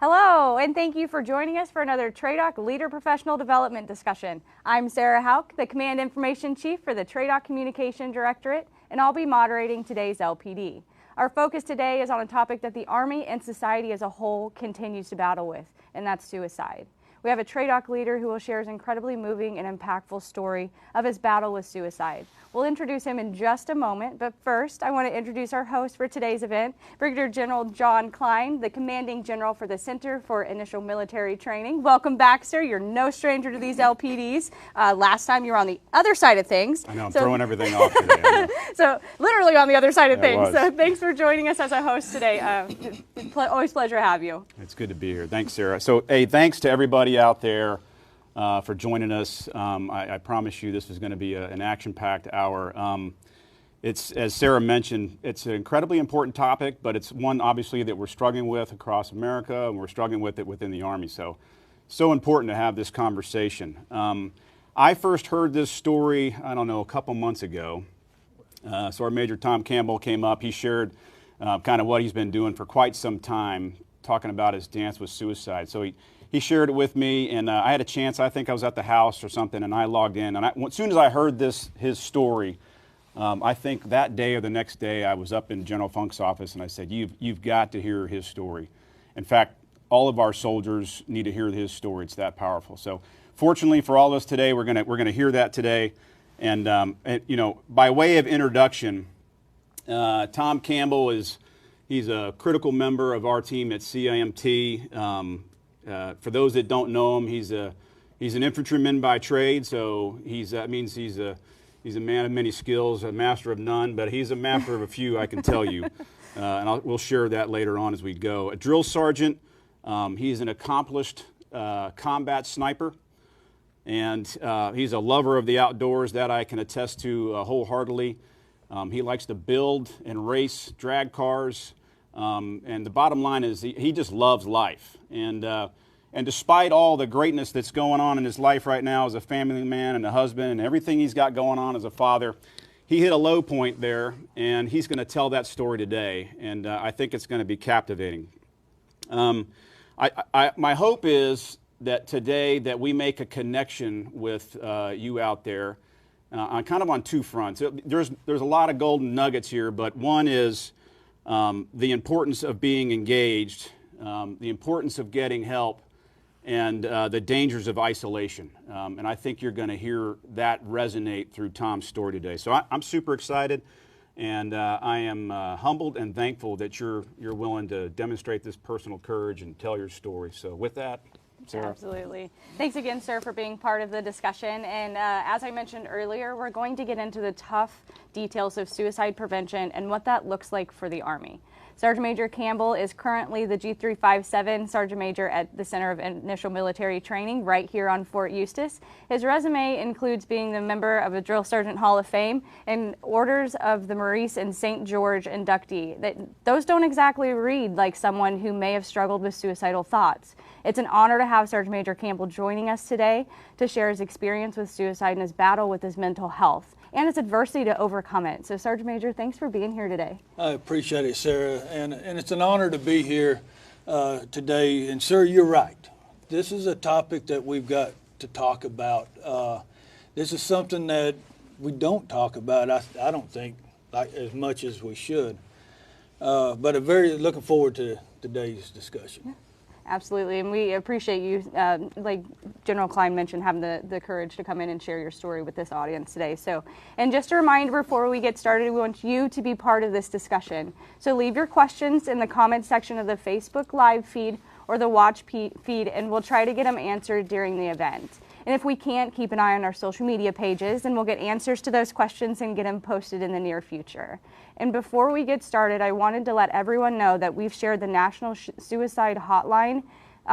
Hello, and thank you for joining us for another TRADOC Leader Professional Development discussion. I'm Sarah Hauk, the Command Information Chief for the TRADOC Communication Directorate, and I'll be moderating today's LPD. Our focus today is on a topic that the Army and society as a whole continues to battle with, and that's suicide. We have a TRADOC leader who will share his incredibly moving and impactful story of his battle with suicide. We'll introduce him in just a moment, but first I want to introduce our host for today's event, Brigadier General John Kline, the Commanding General for the Center for Initial Military Training. Welcome back, sir. You're no stranger to these LPDs. Last time you were on the other side of things. I know, I'm throwing everything off today. So literally on the other side of things. So thanks for joining us as a host today. Always a pleasure to have you. It's good to be here. Thanks, Sarah. So, hey, thanks to everybody out there for joining us. I promise you this is going to be an action-packed hour. It's, as Sarah mentioned, it's an incredibly important topic, but it's one obviously that we're struggling with across America, and we're struggling with it within the Army. So important to have this conversation. I first heard this story, I don't know, a couple months ago. Sergeant Major Tom Campbell came up. He shared kind of what he's been doing for quite some time, talking about his dance with suicide. So he shared it with me, and I had a chance. I think I was at the house or something, and I logged in. And as soon as I heard his story, I think that day or the next day, I was up in General Funk's office, and I said, "You've got to hear his story." In fact, all of our soldiers need to hear his story. It's that powerful. So, fortunately for all of us today, we're gonna hear that today. And you know, by way of introduction, Tom Campbell he's a critical member of our team at CIMT. For those that don't know him, he's an infantryman by trade, so that means he's a man of many skills, a master of none, but he's a master of a few, I can tell you. And we'll share that later on as we go. A drill sergeant, he's an accomplished combat sniper, and he's a lover of the outdoors, that I can attest to wholeheartedly. He likes to build and race drag cars. And the bottom line is he just loves life. And despite all the greatness that's going on in his life right now as a family man and a husband and everything he's got going on as a father, he hit a low point there, and he's going to tell that story today. And I think it's going to be captivating. My hope is that today that we make a connection with you out there kind of on two fronts. There's a lot of golden nuggets here, but one is the importance of being engaged, the importance of getting help, and the dangers of isolation. And I think you're going to hear that resonate through Tom's story today. So I'm super excited, and I am humbled and thankful that you're willing to demonstrate this personal courage and tell your story. So with that, Sarah. Absolutely. Thanks again, sir, for being part of the discussion. And as I mentioned earlier, we're going to get into the tough details of suicide prevention and what that looks like for the Army. Sergeant Major Campbell is currently the G357 Sergeant Major at the Center of Initial Military Training right here on Fort Eustis. His resume includes being the member of the Drill Sergeant Hall of Fame and Orders of the Maurice and St. George inductee. Those don't exactly read like someone who may have struggled with suicidal thoughts. It's an honor to have Sergeant Major Campbell joining us today to share his experience with suicide and his battle with his mental health and his adversity to overcome it. So, Sergeant Major, thanks for being here today. I appreciate it, Sarah, and it's an honor to be here today. And, sir, you're right. This is a topic that we've got to talk about. This is something that we don't talk about, I don't think, like as much as we should. But I'm very looking forward to today's discussion. Yeah. Absolutely, and we appreciate you, like General Kline mentioned, having the courage to come in and share your story with this audience today. So, and just a reminder before we get started, we want you to be part of this discussion. So leave your questions in the comments section of the Facebook Live feed or the Watch feed, and we'll try to get them answered during the event. And if we can't, keep an eye on our social media pages, and we'll get answers to those questions and get them posted in the near future. And before we get started, I wanted to let everyone know that we've shared the National Suicide Hotline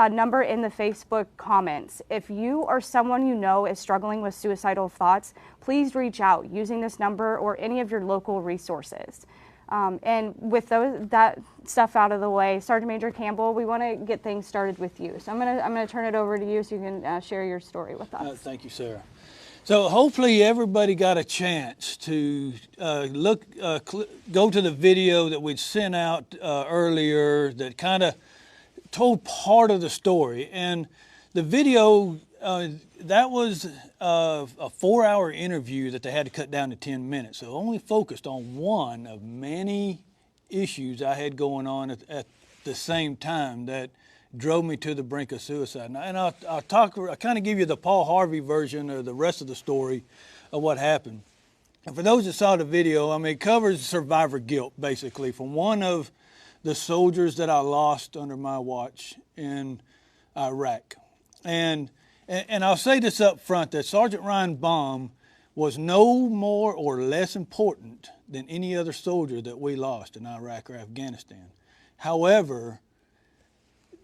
number in the Facebook comments. If you or someone you know is struggling with suicidal thoughts, please reach out using this number or any of your local resources. And with that stuff out of the way, Sergeant Major Campbell, we want to get things started with you. So I'm gonna turn it over to you so you can share your story with us. Thank you, Sarah. So hopefully everybody got a chance to go to the video that we'd sent out earlier that kind of told part of the story. And the video, that was a 4-hour interview that they had to cut down to 10 minutes. So only focused on one of many issues I had going on at the same time that drove me to the brink of suicide. And I'll kind of give you the Paul Harvey version or the rest of the story of what happened. And for those that saw the video, I mean, it covers survivor guilt, basically, from one of the soldiers that I lost under my watch in Iraq. And I'll say this up front, that Sergeant Ryan Baum was no more or less important than any other soldier that we lost in Iraq or Afghanistan. However,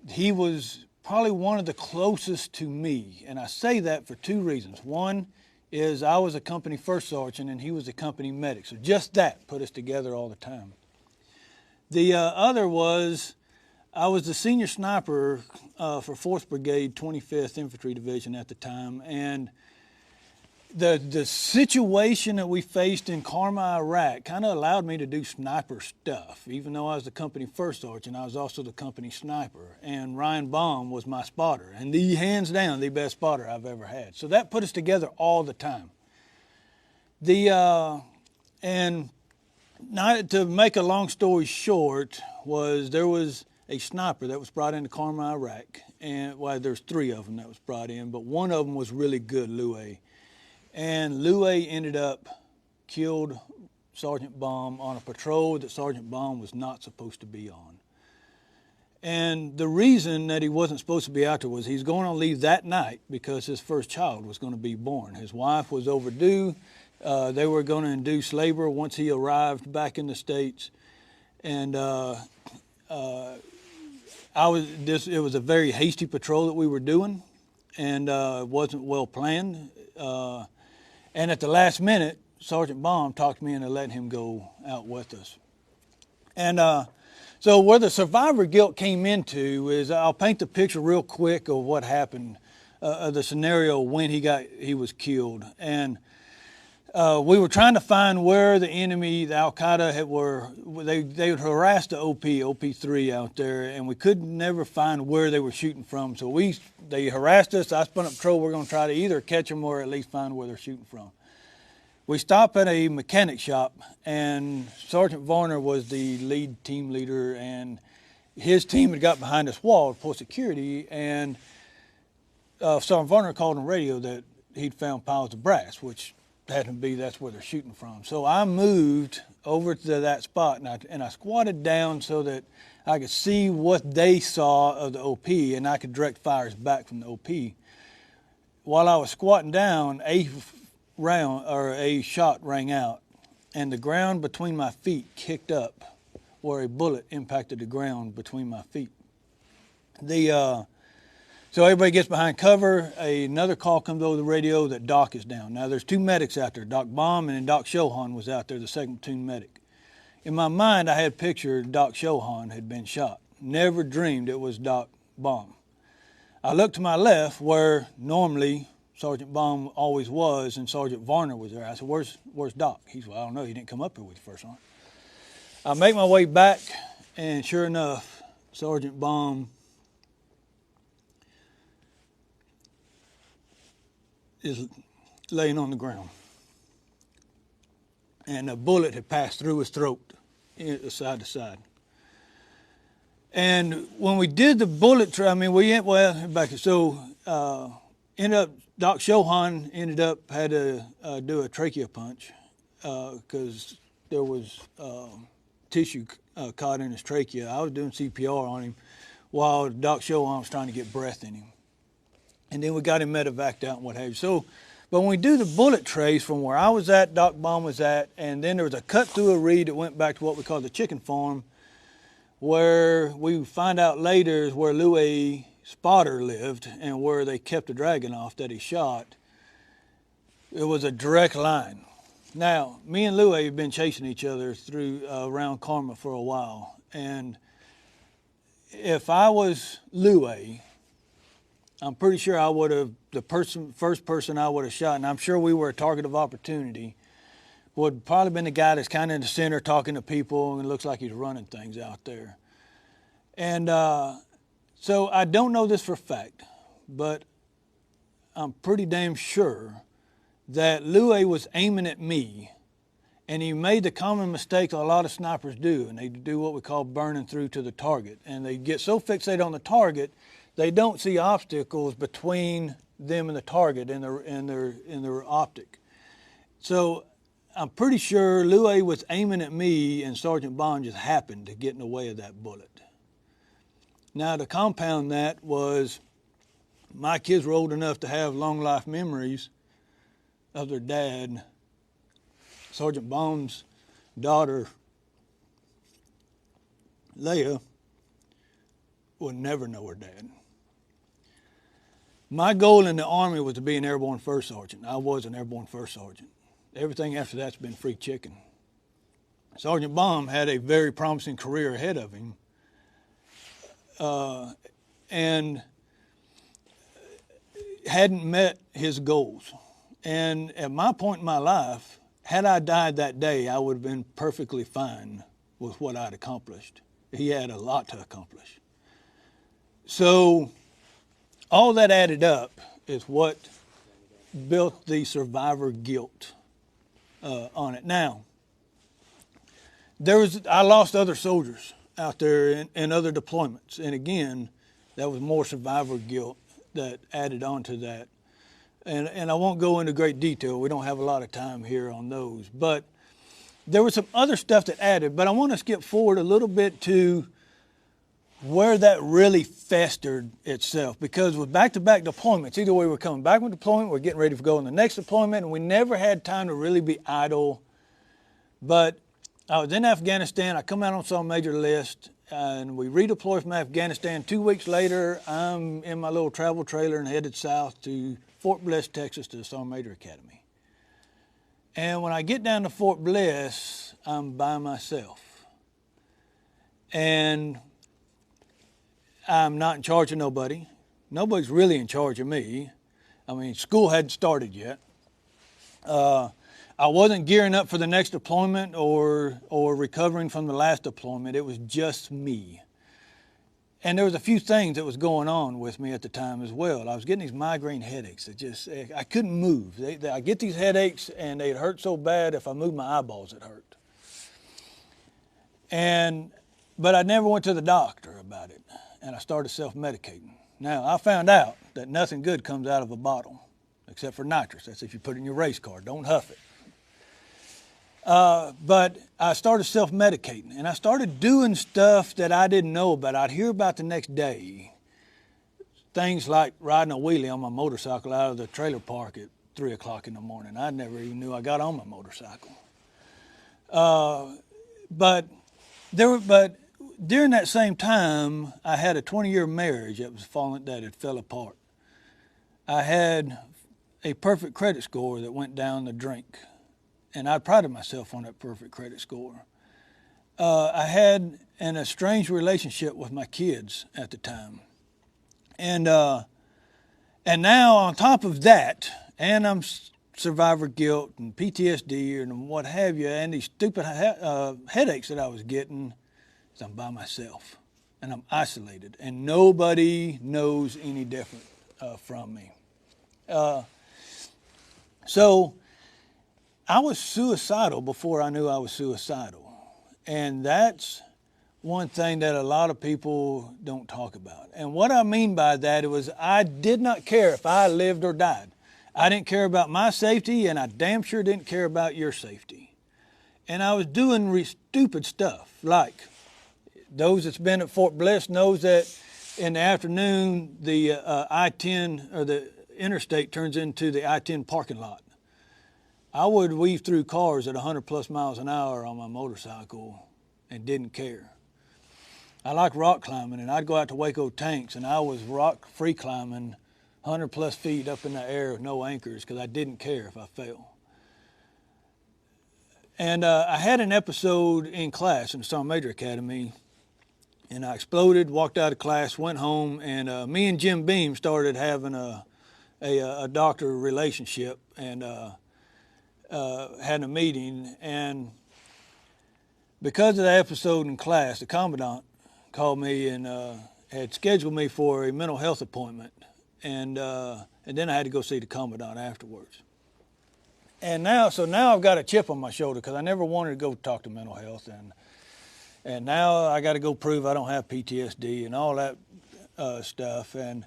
he was probably one of the closest to me, and I say that for two reasons. One is I was a company first sergeant and he was a company medic, so just that put us together all the time. The other was I was the senior sniper for 4th Brigade, 25th Infantry Division at the time, and the situation that we faced in Karma, Iraq kind of allowed me to do sniper stuff. Even though I was the company first sergeant, I was also the company sniper. And Ryan Baum was my spotter, and hands down the best spotter I've ever had. So that put us together all the time. And not to make a long story short, there was a sniper that was brought into Karma, Iraq. And well, there's 3 of them that was brought in, but one of them was really good, Louis. And Louis ended up killed Sergeant Baum on a patrol that Sergeant Baum was not supposed to be on. And the reason that he wasn't supposed to be out there was he's going on leave that night because his first child was going to be born. His wife was overdue. They were going to induce labor once he arrived back in the States. And it was a very hasty patrol that we were doing, and it wasn't well planned. And at the last minute, Sergeant Baum talked me into letting him go out with us. And so where the survivor guilt came into is, I'll paint the picture real quick of what happened, the scenario when he was killed. And we were trying to find where the enemy, the Al-Qaeda, they had harassed the OP3 out there, and we could never find where they were shooting from. So they harassed us. I spun up patrol. We're going to try to either catch them or at least find where they're shooting from. We stopped at a mechanic shop, and Sergeant Varner was the lead team leader, and his team had got behind this wall to pull security, and Sergeant Varner called on radio that he'd found piles of brass, which happened to be that's where they're shooting from. So I moved over to that spot, and I squatted down so that I could see what they saw of the OP, and I could direct fires back from the OP. While I was squatting down, a shot rang out, and the ground between my feet kicked up where a bullet impacted the ground between my feet. So everybody gets behind cover. Another call comes over the radio that Doc is down. Now there's 2 medics out there. Doc Baum and then Doc Shohan was out there, the 2nd platoon medic. In my mind, I had pictured Doc Shohan had been shot. Never dreamed it was Doc Baum. I looked to my left where normally Sergeant Baum always was, and Sergeant Varner was there. I said, where's Doc? He said, well, I don't know. He didn't come up here with the first one. I make my way back, and sure enough, Sergeant Baum is laying on the ground. And a bullet had passed through his throat, side to side. And when we did the bullet ended up, Doc Shohan had to do a trachea punch because there was tissue caught in his trachea. I was doing CPR on him while Doc Shohan was trying to get breath in him. And then we got him medevaced out and what have you. So, but when we do the bullet trace from where I was at, Doc Baum was at, and then there was a cut through a reed that went back to what we call the chicken farm, where we find out later is where Louis Spotter lived and where they kept the dragon off that he shot. It was a direct line. Now, me and Louis have been chasing each other through around Karma for a while, and if I was Louis, I'm pretty sure I would have, first person I would have shot, and I'm sure we were a target of opportunity, would probably been the guy that's kind of in the center talking to people and looks like he's running things out there. And So I don't know this for a fact, but I'm pretty damn sure that Louis was aiming at me, and he made the common mistake a lot of snipers do, and they do what we call burning through to the target. And they get so fixated on the target, they don't see obstacles between them and the target in their optic. So I'm pretty sure Louis was aiming at me, and Sergeant Bond just happened to get in the way of that bullet. Now, to compound that was my kids were old enough to have long life memories of their dad. Sergeant Bond's daughter, Leah, would never know her dad. My goal in the Army was to be an airborne first sergeant. I was an airborne first sergeant. Everything after that's been free chicken. Sergeant Bond had a very promising career ahead of him. And hadn't met his goals. And at my point in my life, had I died that day, I would have been perfectly fine with what I'd accomplished. He had a lot to accomplish. So all that added up is what built the survivor guilt on it. Now, I lost other soldiers out there in other deployments. And again, that was more survivor guilt that added on to that. And I won't go into great detail. We don't have a lot of time here on those. But there was some other stuff that added. But I want to skip forward a little bit to where that really festered itself. Because with back-to-back deployments, either way we're coming back from deployment, we're getting ready to go on the next deployment, and we never had time to really be idle. But I was in Afghanistan. I come out on Sergeant Major list, and we redeployed from Afghanistan. 2 weeks later, I'm in my little travel trailer and headed south to Fort Bliss, Texas, to the Sergeant Major Academy. And when I get down to Fort Bliss, I'm by myself. And I'm not in charge of nobody. Nobody's really in charge of me. I mean, school hadn't started yet. I wasn't gearing up for the next deployment or recovering from the last deployment. It was just me. And there was a few things that was going on with me at the time as well. I was getting these migraine headaches. I couldn't move. I get these headaches, and they'd hurt so bad if I moved my eyeballs, it hurt. But I never went to the doctor about it, and I started self-medicating. Now, I found out that nothing good comes out of a bottle, except for nitrous. That's if you put it in your race car. Don't huff it. But I started self-medicating, and I started doing stuff that I didn't know about. I'd hear about the next day. Things like riding a wheelie on my motorcycle out of the trailer park at 3 o'clock in the morning. I never even knew I got on my motorcycle. But during that same time, I had a 20-year marriage that had fell apart. I had a perfect credit score that went down the drink. And I prided myself on that perfect credit score. I had an estranged relationship with my kids at the time. And now on top of that, and I'm survivor guilt and PTSD and what have you, and these stupid headaches that I was getting, is I'm by myself. And I'm isolated. And nobody knows any different from me. So I was suicidal before I knew I was suicidal. And that's one thing that a lot of people don't talk about. And what I mean by that was I did not care if I lived or died. I didn't care about my safety, and I damn sure didn't care about your safety. And I was doing stupid stuff, like those that's been at Fort Bliss knows that in the afternoon, the I-10 or the interstate turns into the I-10 parking lot. I would weave through cars at 100 plus miles an hour on my motorcycle and didn't care. I like rock climbing, and I'd go out to Waco Tanks, and I was rock free climbing 100 plus feet up in the air with no anchors because I didn't care if I fell. And I had an episode in class in the Sergeant Major Academy, and I exploded, walked out of class, went home, and me and Jim Beam started having a doctor relationship, and had a meeting. And because of that episode in class, the commandant called me and had scheduled me for a mental health appointment, and then I had to go see the commandant afterwards. And now I've got a chip on my shoulder because I never wanted to go talk to mental health, and now I got to go prove I don't have PTSD and all that stuff. And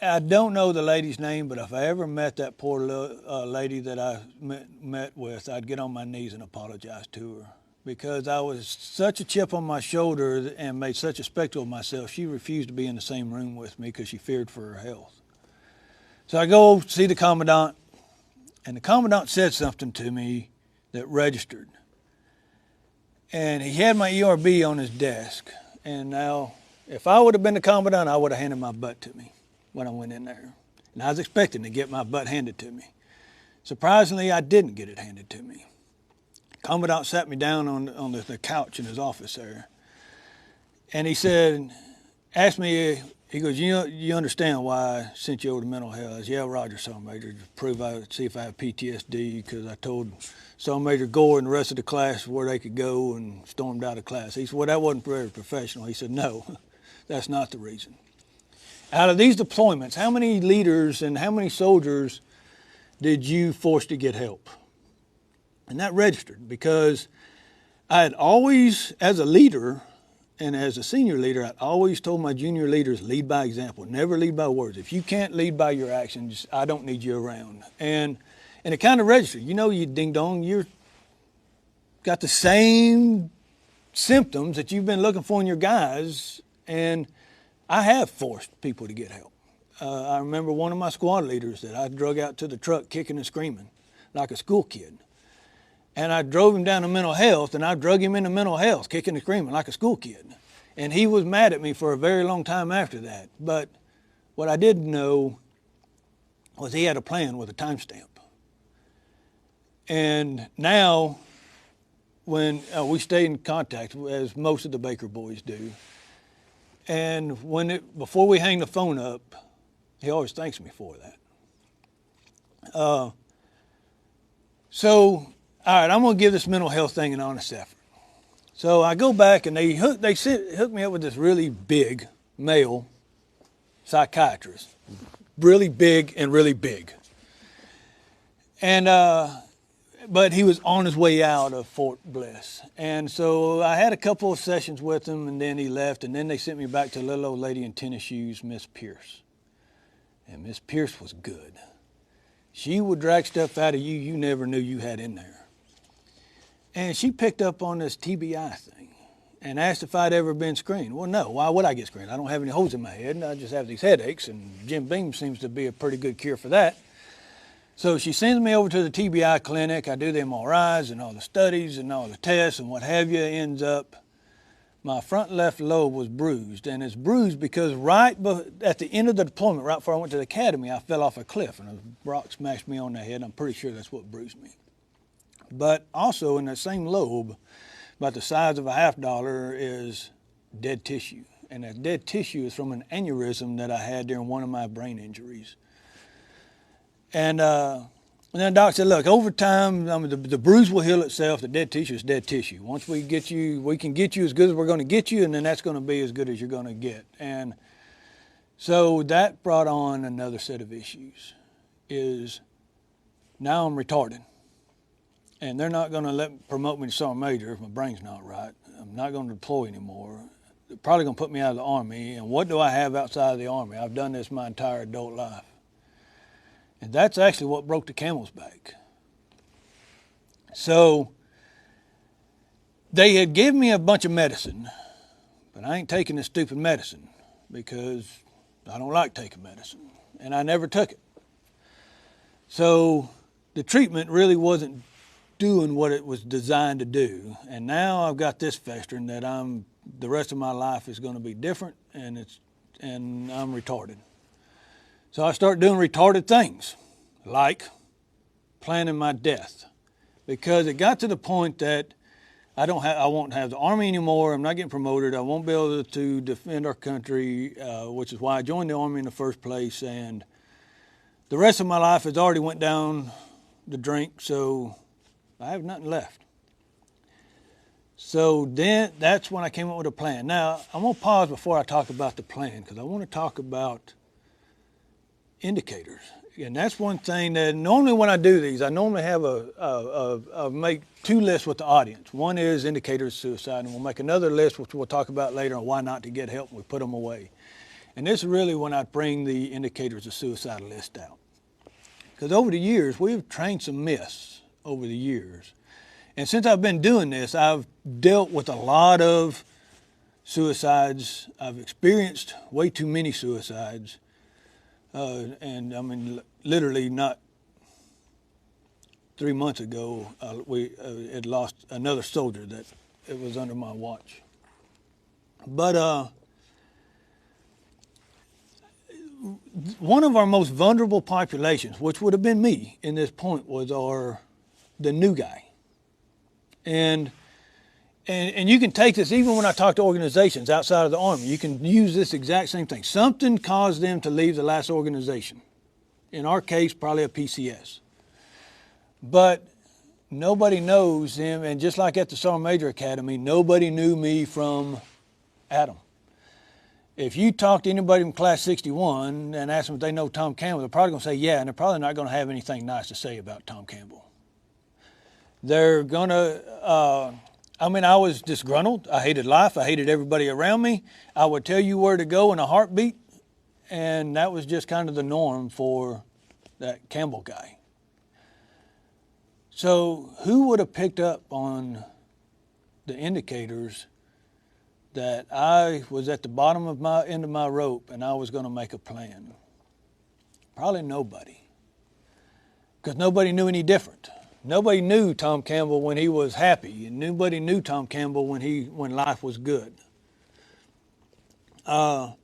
I don't know the lady's name, but if I ever met that poor lady that I met with, I'd get on my knees and apologize to her, because I was such a chip on my shoulder and made such a spectacle of myself. She refused to be in the same room with me because she feared for her health. So I go see the commandant, and the commandant said something to me that registered. And he had my ERB on his desk. And now, if I would have been the commandant, I would have handed my butt to me when I went in there. And I was expecting to get my butt handed to me. Surprisingly, I didn't get it handed to me. Commandant sat me down on the couch in his office there. And he said, asked me, he goes, you understand why I sent you over to mental health? I said, yeah, Roger, Sergeant Major, to prove see if I have PTSD, because I told Sergeant Major Gore and the rest of the class where they could go, and stormed out of class. He said, well, that wasn't very professional. He said, no, that's not the reason. Out of these deployments, how many leaders and how many soldiers did you force to get help? And that registered, because I had always, as a leader and as a senior leader, I always told my junior leaders, lead by example, never lead by words. If you can't lead by your actions, I don't need you around. And it kind of registered. You ding dong, you're got the same symptoms that you've been looking for in your guys, and I have forced people to get help. I remember one of my squad leaders that I drug out to the truck kicking and screaming like a school kid. And I drove him down to mental health, and I drug him into mental health, kicking and screaming like a school kid. And he was mad at me for a very long time after that. But what I didn't know was he had a plan with a timestamp. And now, when we stay in contact, as most of the Baker boys do, and before we hang the phone up, he always thanks me for that. All right, I'm going to give this mental health thing an honest effort. So I go back, and they hook me up with this really big male psychiatrist. Really big and really big. And but he was on his way out of Fort Bliss. And so I had a couple of sessions with him, and then he left, and then they sent me back to a little old lady in tennis shoes, Miss Pierce. And Miss Pierce was good. She would drag stuff out of you you never knew you had in there. And she picked up on this TBI thing and asked if I'd ever been screened. Well, no, why would I get screened? I don't have any holes in my head, and I just have these headaches, and Jim Beam seems to be a pretty good cure for that. So she sends me over to the TBI clinic. I do the MRIs and all the studies and all the tests and what have you. Ends up my front left lobe was bruised, and it's bruised because right at the end of the deployment, right before I went to the academy, I fell off a cliff, and a rock smashed me on the head. I'm pretty sure that's what bruised me. But also in that same lobe, about the size of a $50 is dead tissue. And that dead tissue is from an aneurysm that I had during one of my brain injuries. And then the doc said, look, over time, the bruise will heal itself. The dead tissue is dead tissue. Once we get you, we can get you as good as we're going to get you, and then that's going to be as good as you're going to get. And so that brought on another set of issues. Is now I'm retarded. And they're not going to promote me to Sergeant Major if my brain's not right. I'm not going to deploy anymore. They're probably going to put me out of the Army. And what do I have outside of the Army? I've done this my entire adult life. And that's actually what broke the camel's back. So they had given me a bunch of medicine, but I ain't taking this stupid medicine because I don't like taking medicine. And I never took it. So the treatment really wasn't doing what it was designed to do. And now I've got this festering that the rest of my life is going to be different, and I'm retarded. So I start doing retarded things, like planning my death, because it got to the point that I won't have the Army anymore. I'm not getting promoted. I won't be able to defend our country, which is why I joined the Army in the first place. And the rest of my life has already went down the drink, so I have nothing left. So then that's when I came up with a plan. Now, I'm going to pause before I talk about the plan because I want to talk about indicators. And that's one thing that normally when I do these, I normally have make two lists with the audience. One is indicators of suicide, and we'll make another list, which we'll talk about later, on why not to get help, and we put them away. And this is really when I bring the indicators of suicide list out. Because over the years, we've trained some myths over the years. And since I've been doing this, I've dealt with a lot of suicides. I've experienced way too many suicides. And I mean, literally not 3 months ago, we had lost another soldier that it was under my watch. But one of our most vulnerable populations, which would have been me in this point, was the new guy. And you can take this, even when I talk to organizations outside of the Army, you can use this exact same thing. Something caused them to leave the last organization. In our case, probably a PCS. But nobody knows them, and just like at the Sergeant Major Academy, nobody knew me from Adam. If you talk to anybody from Class 61 and ask them if they know Tom Campbell, they're probably going to say yeah, and they're probably not going to have anything nice to say about Tom Campbell. They're going to, I was disgruntled. I hated life. I hated everybody around me. I would tell you where to go in a heartbeat, and that was just kind of the norm for that Campbell guy. So who would have picked up on the indicators that I was at the bottom of my end of my rope and I was going to make a plan? Probably nobody, because nobody knew any different. Nobody knew Tom Campbell when he was happy, and nobody knew Tom Campbell when life was good. So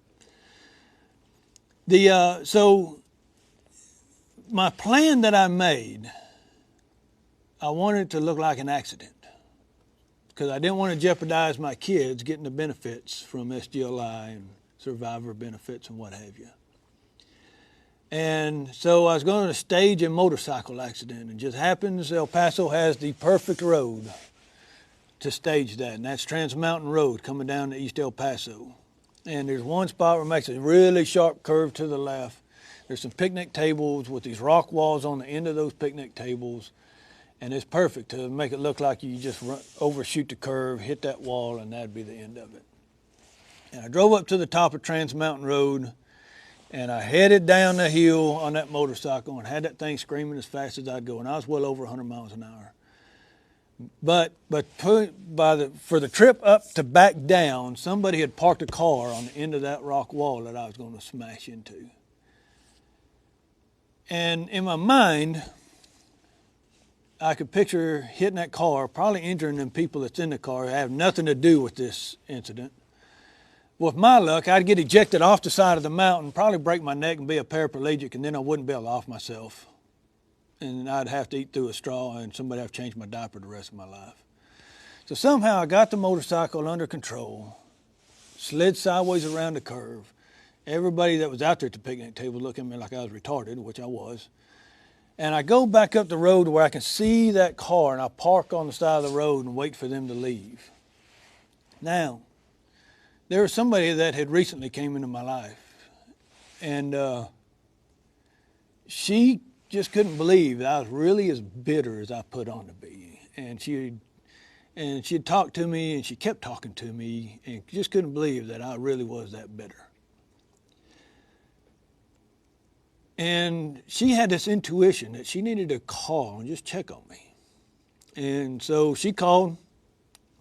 my plan that I made, I wanted it to look like an accident because I didn't want to jeopardize my kids getting the benefits from SGLI and survivor benefits and what have you. And so I was going to stage a motorcycle accident. It just happens El Paso has the perfect road to stage that, and that's Trans Mountain Road coming down to East El Paso. And there's one spot where it makes a really sharp curve to the left. There's some picnic tables with these rock walls on the end of those picnic tables, and it's perfect to make it look like you just overshoot the curve, hit that wall, and that'd be the end of it. And I drove up to the top of Trans Mountain Road, and I headed down the hill on that motorcycle and had that thing screaming as fast as I'd go. And I was well over 100 miles an hour. But for the trip up to back down, somebody had parked a car on the end of that rock wall that I was going to smash into. And in my mind, I could picture hitting that car, probably injuring them people that's in the car who have nothing to do with this incident. With my luck, I'd get ejected off the side of the mountain, probably break my neck and be a paraplegic, and then I wouldn't be able to off myself. And I'd have to eat through a straw, and somebody would have to change my diaper the rest of my life. So somehow I got the motorcycle under control, slid sideways around the curve. Everybody that was out there at the picnic table looked at me like I was retarded, which I was. And I go back up the road where I can see that car, and I park on the side of the road and wait for them to leave. Now, there was somebody that had recently came into my life, and she just couldn't believe that I was really as bitter as I put on to be. And she'd talked to me, and she kept talking to me, and just couldn't believe that I really was that bitter. And she had this intuition that she needed to call and just check on me. And so she called,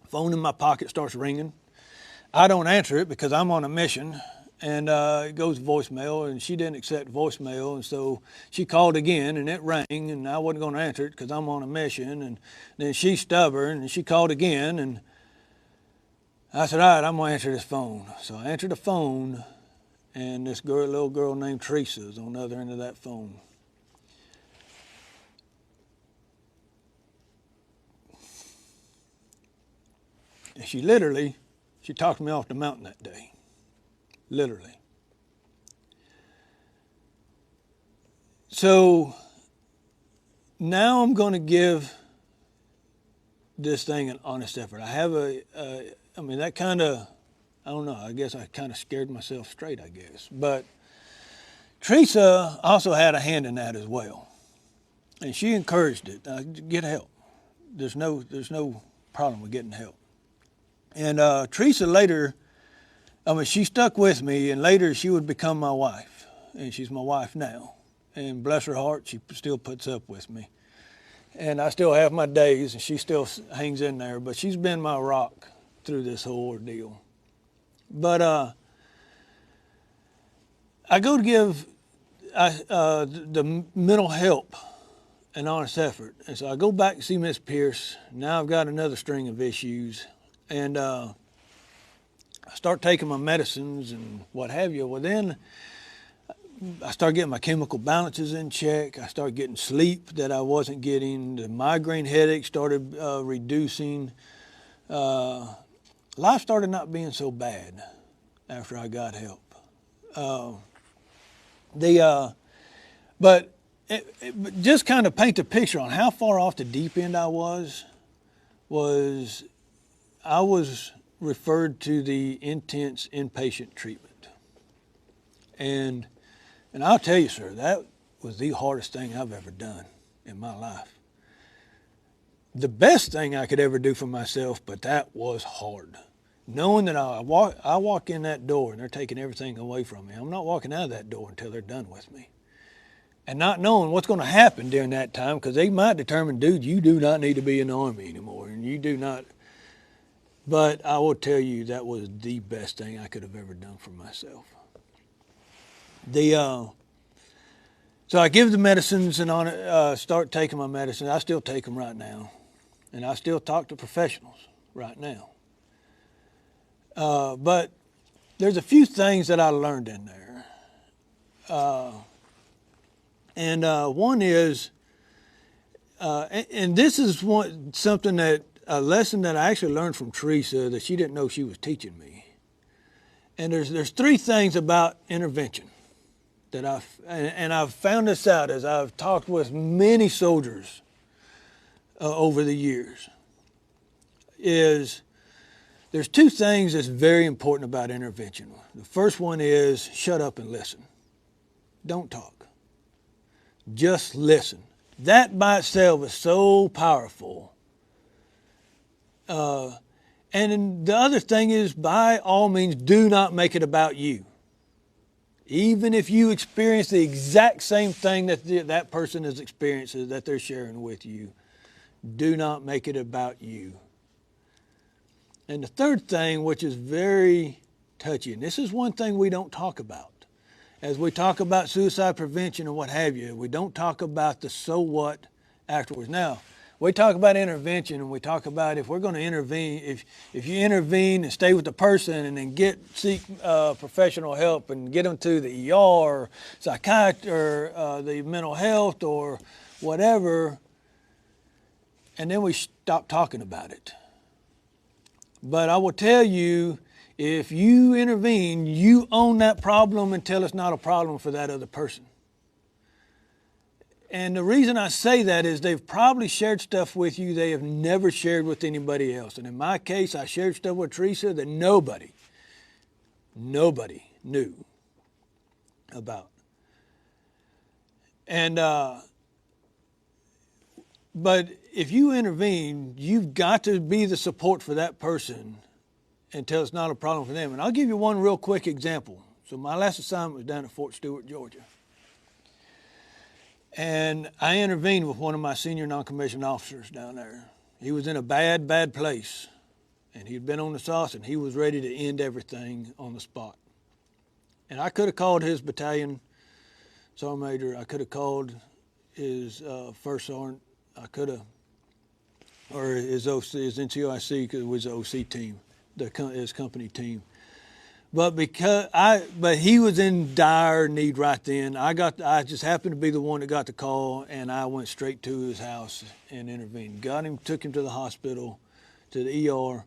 phone in my pocket starts ringing. I don't answer it because I'm on a mission, and it goes voicemail, and she didn't accept voicemail, and so she called again, and it rang, and I wasn't going to answer it because I'm on a mission, and then she's stubborn, and she called again, and I said, all right, I'm going to answer this phone. So I answered the phone, and this little girl named Teresa is on the other end of that phone. And she talked me off the mountain that day, literally. So now I'm going to give this thing an honest effort. I have I mean, that kind of, I don't know, I guess I kind of scared myself straight, I guess. But Teresa also had a hand in that as well. And she encouraged it. Get help. There's no problem with getting help. And Teresa later, I mean, she stuck with me, and later she would become my wife. And she's my wife now. And bless her heart, she still puts up with me. And I still have my days, and she still hangs in there. But she's been my rock through this whole ordeal. But I go to give the mental help an honest effort. And so I go back to see Miss Pierce. Now I've got another string of issues. And I start taking my medicines and what have you. Well, then I start getting my chemical balances in check. I start getting sleep that I wasn't getting. The migraine headache started reducing. Life started not being so bad after I got help. But just kind of paint the picture on how far off the deep end I was I was referred to the intense inpatient treatment. And I'll tell you, sir, that was the hardest thing I've ever done in my life. The best thing I could ever do for myself, but that was hard. Knowing that I walk in that door and they're taking everything away from me. I'm not walking out of that door until they're done with me. And not knowing what's going to happen during that time, because they might determine, dude, you do not need to be in the Army anymore, and you do not. But I will tell you, that was the best thing I could have ever done for myself. So I give the medicines and start taking my medicines. I still take them right now, and I still talk to professionals right now. But there's a few things that I learned in there. One is, and this is a lesson that I actually learned from Teresa that she didn't know she was teaching me. And there's three things about intervention that I've found this out as I've talked with many soldiers over the years. There's two things that's very important about intervention. The first one is shut up and listen. Don't talk. Just listen. That by itself is so powerful. And then the other thing is, by all means, do not make it about you. Even if you experience the exact same thing that that person has experienced that they're sharing with you, do not make it about you. And the third thing, which is very touchy, and this is one thing we don't talk about. As we talk about suicide prevention and what have you, we don't talk about the so what afterwards. Now, we talk about intervention, and we talk about if we're going to intervene, if you intervene and stay with the person and then seek professional help and get them to the ER or psychiatry or the mental health or whatever, and then we stop talking about it. But I will tell you, if you intervene, you own that problem until it's not a problem for that other person. And the reason I say that is they've probably shared stuff with you they have never shared with anybody else. And in my case, I shared stuff with Teresa that nobody knew about. And but if you intervene, you've got to be the support for that person until it's not a problem for them. And I'll give you one real quick example. So my last assignment was down at Fort Stewart, Georgia. And I intervened with one of my senior non-commissioned officers down there. He was in a bad, bad place. And he'd been on the sauce, and he was ready to end everything on the spot. And I could have called his battalion sergeant major. I could have called his first sergeant. I could have, or his NCOIC, because it was the OC team, his company team. But but he was in dire need right then. I just happened to be the one that got the call, and I went straight to his house and intervened. Got him, took him to the hospital, to the ER.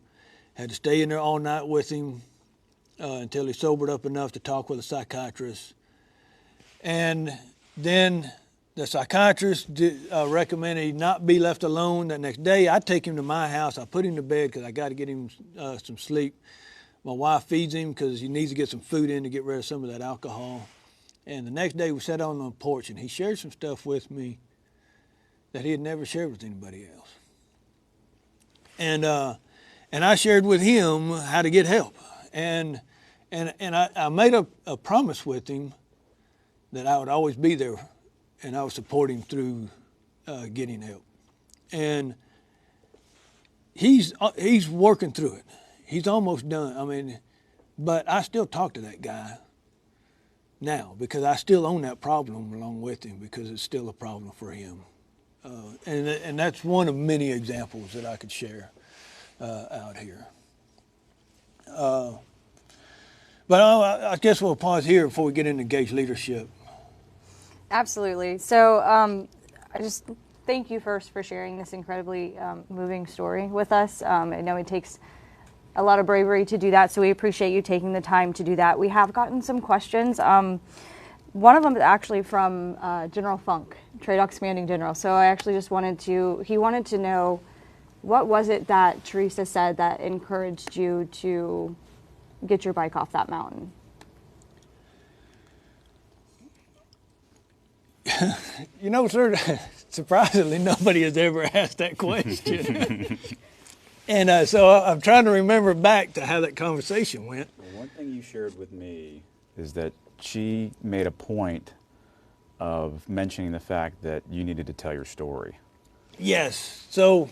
Had to stay in there all night with him until he sobered up enough to talk with a psychiatrist. And then The psychiatrist recommended he not be left alone that next day. I take him to my house. I put him to bed because I got to get him some sleep. My wife feeds him because he needs to get some food in to get rid of some of that alcohol. And the next day we sat on the porch and he shared some stuff with me that he had never shared with anybody else. And I shared with him how to get help. And I made a promise with him that I would always be there and I would support him through getting help. And he's working through it. He's almost done. I mean, but I still talk to that guy now because I still own that problem along with him because it's still a problem for him. And that's one of many examples that I could share out here. But I guess we'll pause here before we get into engaged leadership. Absolutely. So I just thank you first for sharing this incredibly moving story with us. I know it takes a lot of bravery to do that, so we appreciate you taking the time to do that. We have gotten some questions. One of them is actually from General Funk, TRADOC's commanding general. So I actually just wanted to know, what was it that Teresa said that encouraged you to get your bike off that mountain? You know, sir, surprisingly, nobody has ever asked that question. And so I'm trying to remember back to how that conversation went. Well, one thing you shared with me is that she made a point of mentioning the fact that you needed to tell your story. Yes. So,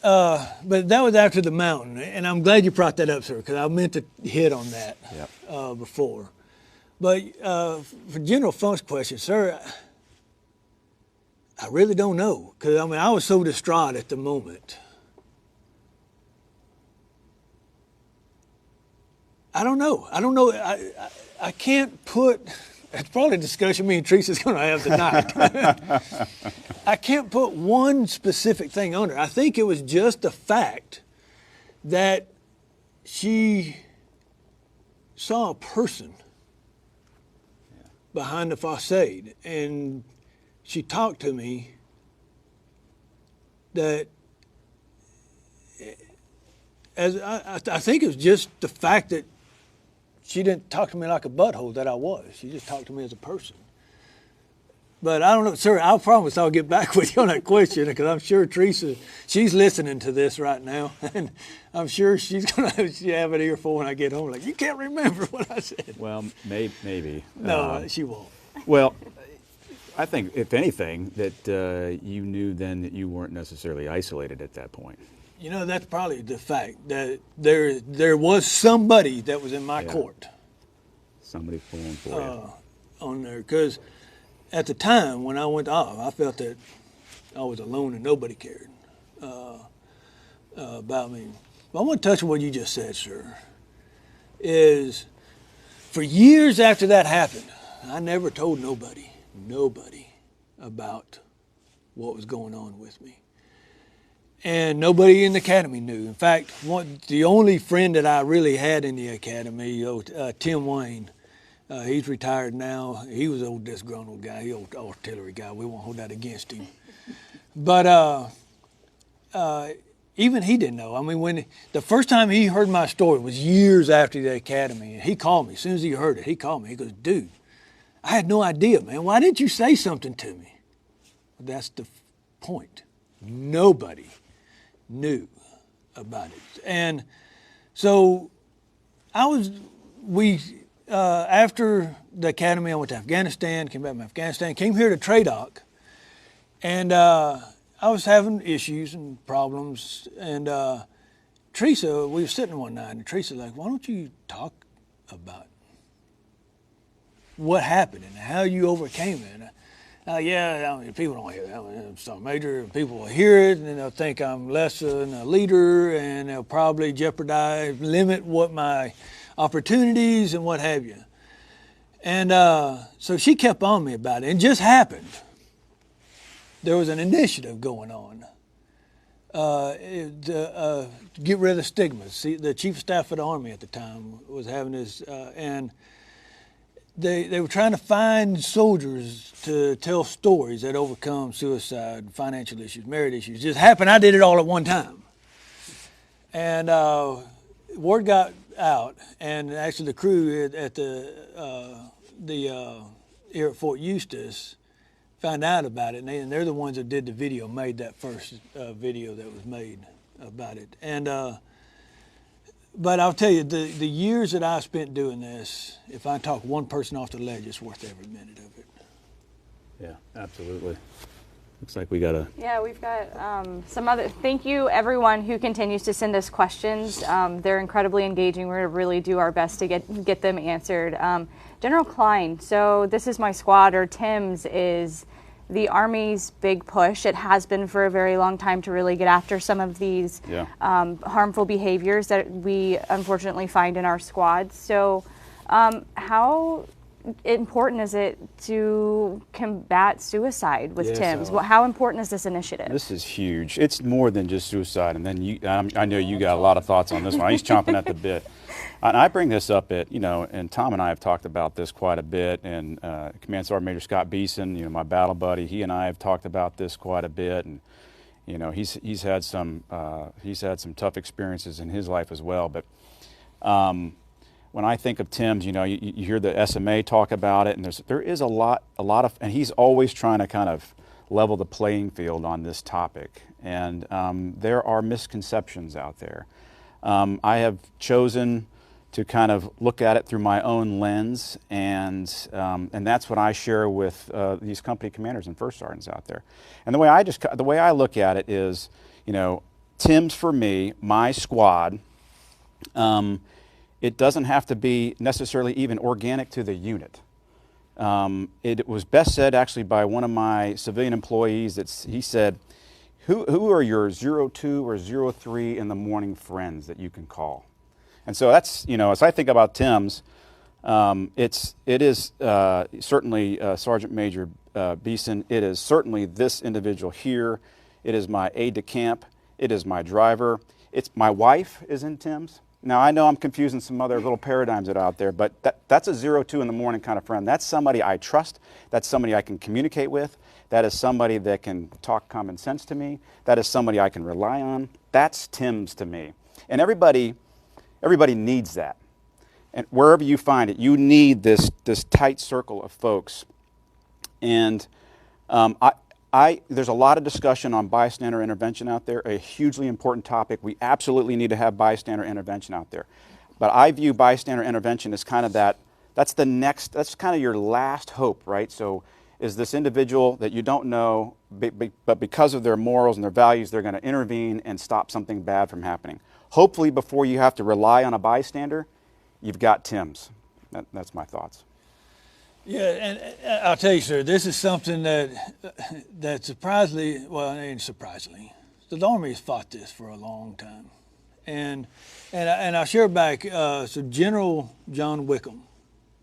but that was after the mountain. And I'm glad you brought that up, sir, because I meant to hit on that before. But for General Funk's question, sir, I really don't know. Because, I mean, I was so distraught at the moment. I don't know. I can't put, it's probably a discussion me and Teresa's going to have tonight. I can't put one specific thing on her. I think it was just the fact that she saw a person behind the facade, and she talked to me that, as I think it was just the fact that she didn't talk to me like a butthole that I was. She just talked to me as a person. But I don't know, sir, I promise I'll get back with you on that question because I'm sure Teresa, she's listening to this right now. And I'm sure she's going to have an earful when I get home. Like, you can't remember what I said. Well, maybe. No, she won't. Well, I think, if anything, that you knew then that you weren't necessarily isolated at that point. You know, that's probably the fact that there was somebody that was in my court. Somebody pulling for you. On there. Because at the time when I went off, I felt that I was alone and nobody cared about me. But I want to touch on what you just said, sir, is for years after that happened, I never told nobody about what was going on with me. And nobody in the academy knew. In fact, the only friend that I really had in the academy, Tim Wayne, he's retired now. He was an old disgruntled guy, he old artillery guy. We won't hold that against him. But even he didn't know. I mean, when the first time he heard my story was years after the academy. And he called me. As soon as he heard it, he called me. He goes, dude, I had no idea, man. Why didn't you say something to me? Well, that's the point. Nobody knew about it. And so after the academy, I went to Afghanistan, came back from Afghanistan, came here to TRADOC, and I was having issues and problems. And Teresa, we were sitting one night, and Teresa was like, why don't you talk about what happened and how you overcame it? I mean, people don't hear that. I'm Sergeant Major, and people will hear it, and then they'll think I'm less than a leader, and they'll probably limit what my opportunities and what have you. And so she kept on me about it. It just happened. There was an initiative going on to get rid of the stigmas. See, the Chief of Staff of the Army at the time was having this, and they were trying to find soldiers to tell stories that overcome suicide, financial issues, marriage issues. It just happened. I did it all at one time. And word got out, and actually the crew at the here at Fort Eustis found out about it, and they're the ones that did the video, made that first video that was made about it. And but I'll tell you, the years that I spent doing this, if I talk one person off the ledge, it's worth every minute of it. Yeah, absolutely. Looks like we got a... Yeah, we've got some other... Thank you, everyone who continues to send us questions. They're incredibly engaging. We're going to really do our best to get them answered. General Kline, so this is my squad, or TIMS, is the Army's big push. It has been for a very long time to really get after some of these harmful behaviors that we unfortunately find in our squads. So how important is it to combat suicide with TIMS? How important is this initiative? This is huge. It's more than just suicide. And then I know you got a lot of thoughts on this one. He's chomping at the bit. And I bring this up at, and Tom and I have talked about this quite a bit. And Command Sergeant Major Scott Beeson, my battle buddy, he and I have talked about this quite a bit. And he's had some tough experiences in his life as well. But when I think of TIMS, you hear the SMA talk about it, and there is a lot of, and he's always trying to kind of level the playing field on this topic. And there are misconceptions out there. I have chosen to kind of look at it through my own lens, and that's what I share with these company commanders and first sergeants out there. And the way I look at it is, TIMS for me, my squad. It doesn't have to be necessarily even organic to the unit. It was best said actually by one of my civilian employees. He said, who are your 02 or 03 in the morning friends that you can call? And so that's, as I think about TIMS, it is certainly Sergeant Major Beeson. It is certainly this individual here. It is my aide de camp. It is my driver. It's my wife is in TIMS. Now, I know I'm confusing some other little paradigms that are out there, but that's a 02 in the morning kind of friend. That's somebody I trust. That's somebody I can communicate with. That is somebody that can talk common sense to me. That is somebody I can rely on. That's TIMS to me. And everybody needs that. And wherever you find it, you need this tight circle of folks. And there's a lot of discussion on bystander intervention out there, a hugely important topic. We absolutely need to have bystander intervention out there. But I view bystander intervention as kind of that's kind of your last hope, right? So is this individual that you don't know, but because of their morals and their values, they're going to intervene and stop something bad from happening. Hopefully before you have to rely on a bystander, you've got TIMS. That's my thoughts. Yeah, and I'll tell you, sir, this is something that surprisingly, the Army has fought this for a long time. And I'll share back, so General John Wickham,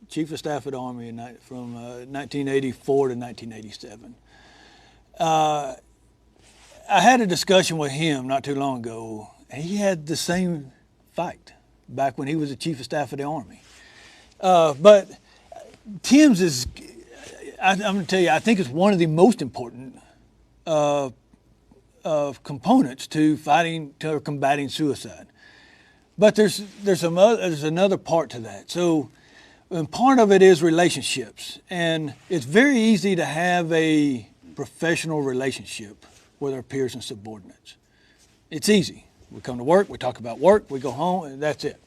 Chief of Staff of the Army from 1984 to 1987. I had a discussion with him not too long ago, and he had the same fight back when he was the Chief of Staff of the Army. But TIMS is, I'm going to tell you, I think it's one of the most important components to combating suicide. But there's another part to that. So, and part of it is relationships, and it's very easy to have a professional relationship with our peers and subordinates. It's easy. We come to work, we talk about work, we go home, and that's it.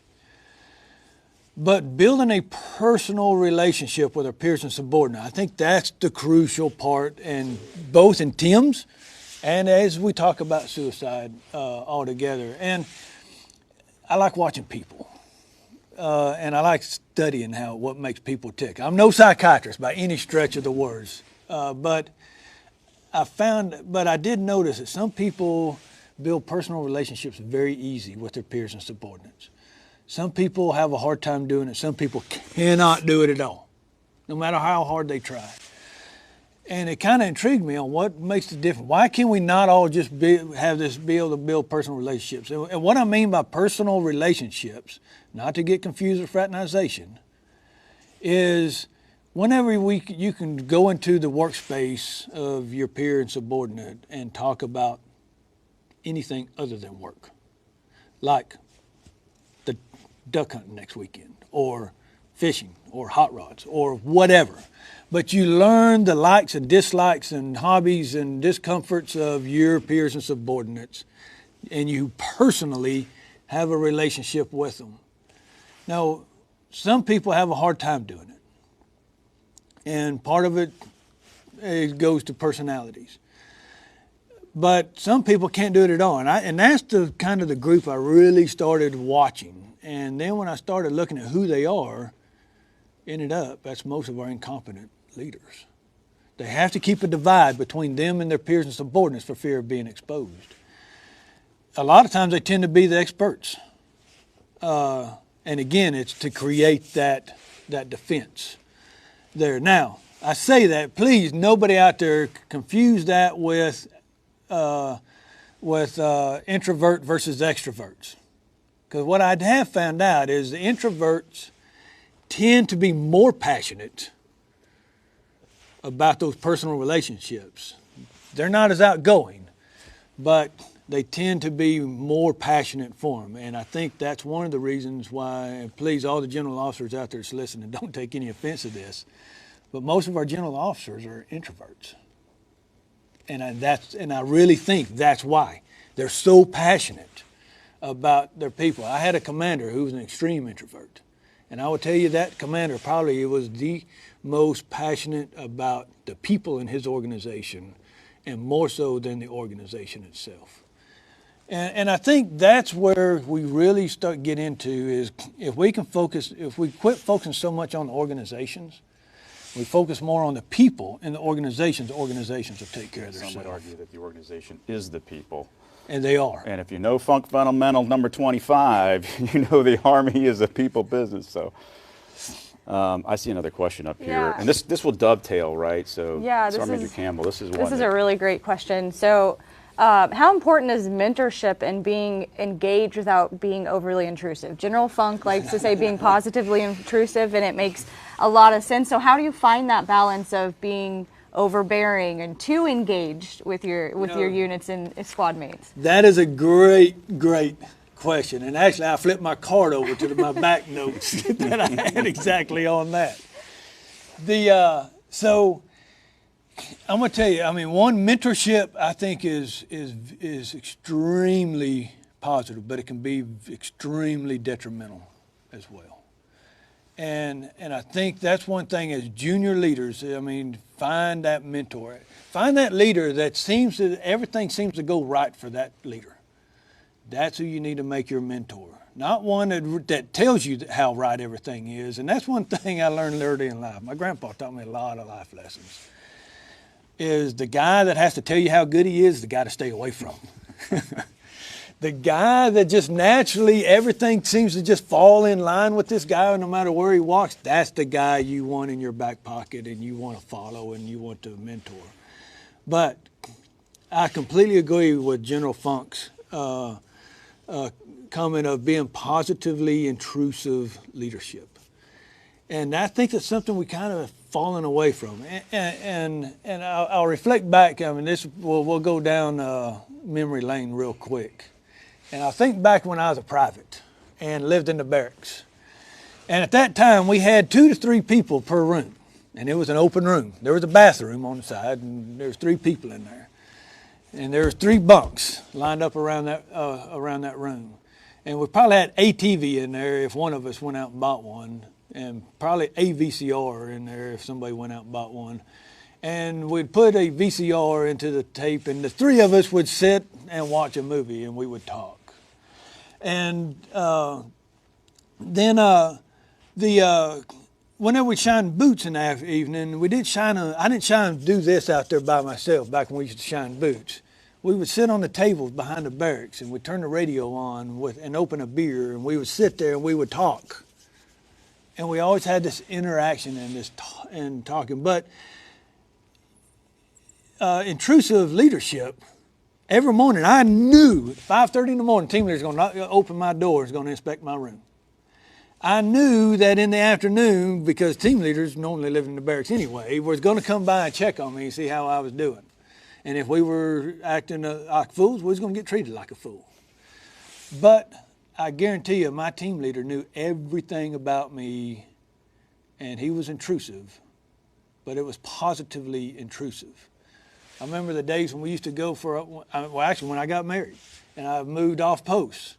But building a personal relationship with our peers and subordinates, I think that's the crucial part, and both in TIMS and as we talk about suicide altogether. And I like watching people, and I like studying what makes people tick. I'm no psychiatrist by any stretch of the words, but I did notice that some people build personal relationships very easy with their peers and subordinates. Some people have a hard time doing it. Some people cannot do it at all, no matter how hard they try. And it kind of intrigued me on what makes the difference. Why can we not all just be able to build personal relationships? And what I mean by personal relationships, not to get confused with fraternization, is whenever you can go into the workspace of your peer and subordinate and talk about anything other than work, like the duck hunting next weekend, or fishing, or hot rods, or whatever. But you learn the likes and dislikes and hobbies and discomforts of your peers and subordinates, and you personally have a relationship with them. Now, some people have a hard time doing it, and part of it goes to personalities. But some people can't do it at all, and that's the kind of the group I really started watching. And then when I started looking at who they are, ended up that's most of our incompetent leaders. They have to keep a divide between them and their peers and subordinates for fear of being exposed. A lot of times they tend to be the experts. And again, it's to create that defense there. Now, I say that, please, nobody out there confuse that with introvert versus extroverts. Because what I have found out is the introverts tend to be more passionate about those personal relationships. They're not as outgoing, but they tend to be more passionate for them. And I think that's one of the reasons why, and please, all the general officers out there that's listening, don't take any offense to this, but most of our general officers are introverts. And I really think that's why. They're so passionate about their people. I had a commander who was an extreme introvert. And I will tell you that commander probably was the most passionate about the people in his organization, and more so than the organization itself. And I think that's where we really start get into is if we quit focusing so much on the organizations, we focus more on the people and the organizations will take care of themselves. Some would argue that the organization is the people. And they are. And if you know Funk Fundamental number 25, you know the Army is a people business. So I see another question up here. Yeah. And this will dovetail, right? So yeah, Sergeant Major Campbell, this is a really great question. So how important is mentorship and being engaged without being overly intrusive? General Funk likes to say being positively intrusive, and it makes a lot of sense. So how do you find that balance of being overbearing and too engaged with your units and squad mates? That is a great question. And actually, I flipped my card over to my back notes that I had exactly on that. So I'm going to tell you, I mean, one, mentorship I think is extremely positive, but it can be extremely detrimental as well. And I think that's one thing as junior leaders, I mean, find that mentor. Find that leader that everything seems to go right for that leader. That's who you need to make your mentor. Not one that tells you how right everything is. And that's one thing I learned early in life. My grandpa taught me a lot of life lessons. Is the guy that has to tell you how good he is the guy to stay away from. The guy that just naturally everything seems to just fall in line with this guy no matter where he walks, that's the guy you want in your back pocket and you want to follow and you want to mentor. But I completely agree with General Funk's comment of being positively intrusive leadership. And I think that's something we kind of have fallen away from. And I'll reflect back. I mean, we'll go down memory lane real quick. And I think back when I was a private and lived in the barracks. And at that time, we had 2 to 3 people per room. And it was an open room. There was a bathroom on the side, and there was 3 people in there. And there was 3 bunks lined up around that room. And we probably had a TV in there if one of us went out and bought one. And probably a VCR in there if somebody went out and bought one. And we'd put a VCR into the tape, and the 3 of us would sit and watch a movie, and we would talk. And then whenever we shined boots in the evening, I didn't do this out there by myself back when we used to shine boots. We would sit on the tables behind the barracks, and we'd turn the radio on and open a beer, and we would sit there and we would talk. And we always had this interaction and talking. But intrusive leadership, every morning I knew at 5:30 in the morning, team leader is going to open my door, is going to inspect my room. I knew that in the afternoon, because team leaders normally live in the barracks anyway, was going to come by and check on me and see how I was doing. And if we were acting like fools, we was going to get treated like a fool. But I guarantee you, my team leader knew everything about me, and he was intrusive, but it was positively intrusive. I remember the days when we used to go well, actually, when I got married and I moved off posts.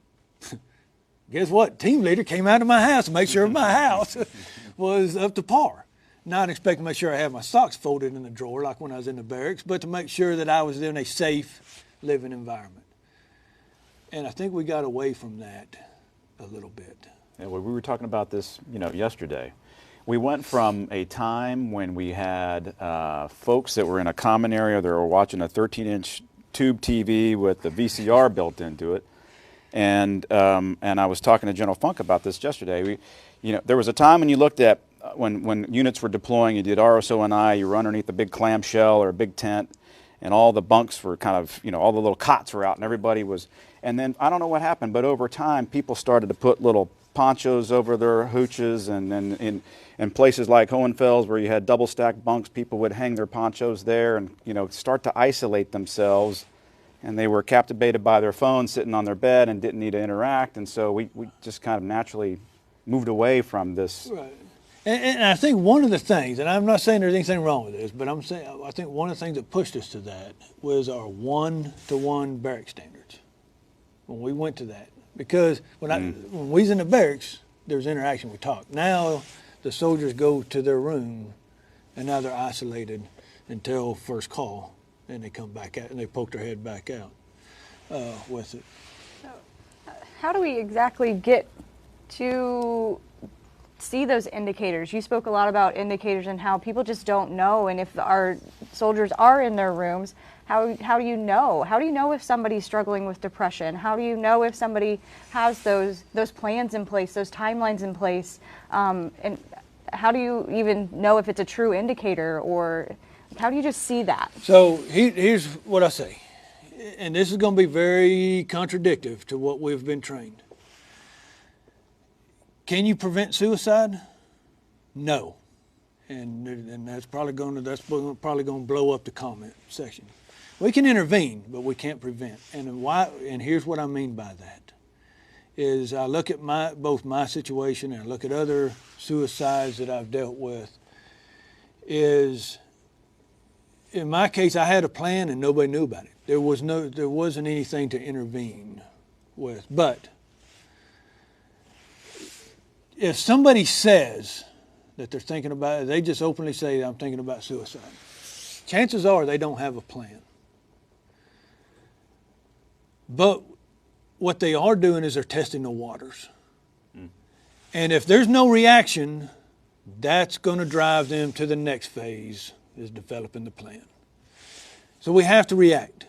Guess what? Team leader came out of my house to make sure my house was up to par. Not expecting to make sure I had my socks folded in the drawer like when I was in the barracks, but to make sure that I was in a safe living environment. And I think we got away from that a little bit. Yeah, well, we were talking about this, yesterday. We went from a time when we had folks that were in a common area, they were watching a 13-inch tube TV with the VCR built into it. And I was talking to General Funk about this yesterday. There was a time when you looked at when units were deploying, you did RSO&I, you were underneath a big clamshell or a big tent, and all the bunks were kind of, all the little cots were out, and everybody was. And then I don't know what happened, but over time, people started to put little ponchos over their hooches, and then in places like Hohenfels where you had double stacked bunks, people would hang their ponchos there and start to isolate themselves. And they were captivated by their phone sitting on their bed and didn't need to interact. And so we just kind of naturally moved away from this. Right. And I think one of the things, and I'm not saying there's anything wrong with this, but I think one of the things that pushed us to that was our 1-to-1 barrack standards. When we went to that. Because when we was in the barracks, there was interaction, we talked. Now the soldiers go to their room and now they're isolated until first call. And they come back out and they poke their head back out with it. So, how do we exactly get to see those indicators? You spoke a lot about indicators and how people just don't know. And if our soldiers are in their rooms, how do you know? How do you know if somebody's struggling with depression? How do you know if somebody has those plans in place, those timelines in place? And how do you even know if it's a true indicator, or how do you just see that? So here's what I say, and this is going to be very contradictory to what we've been trained. Can you prevent suicide? No, and that's probably going to blow up the comment section. We can intervene, but we can't prevent. And why? And here's what I mean by that: is I look at both my situation and I look at other suicides that I've dealt with. In my case, I had a plan and nobody knew about it. There wasn't anything to intervene with. But if somebody says that they're thinking about it, they just openly say, I'm thinking about suicide. Chances are they don't have a plan. But what they are doing is they're testing the waters. And if there's no reaction, that's going to drive them to the next phase, is developing the plan. So we have to react.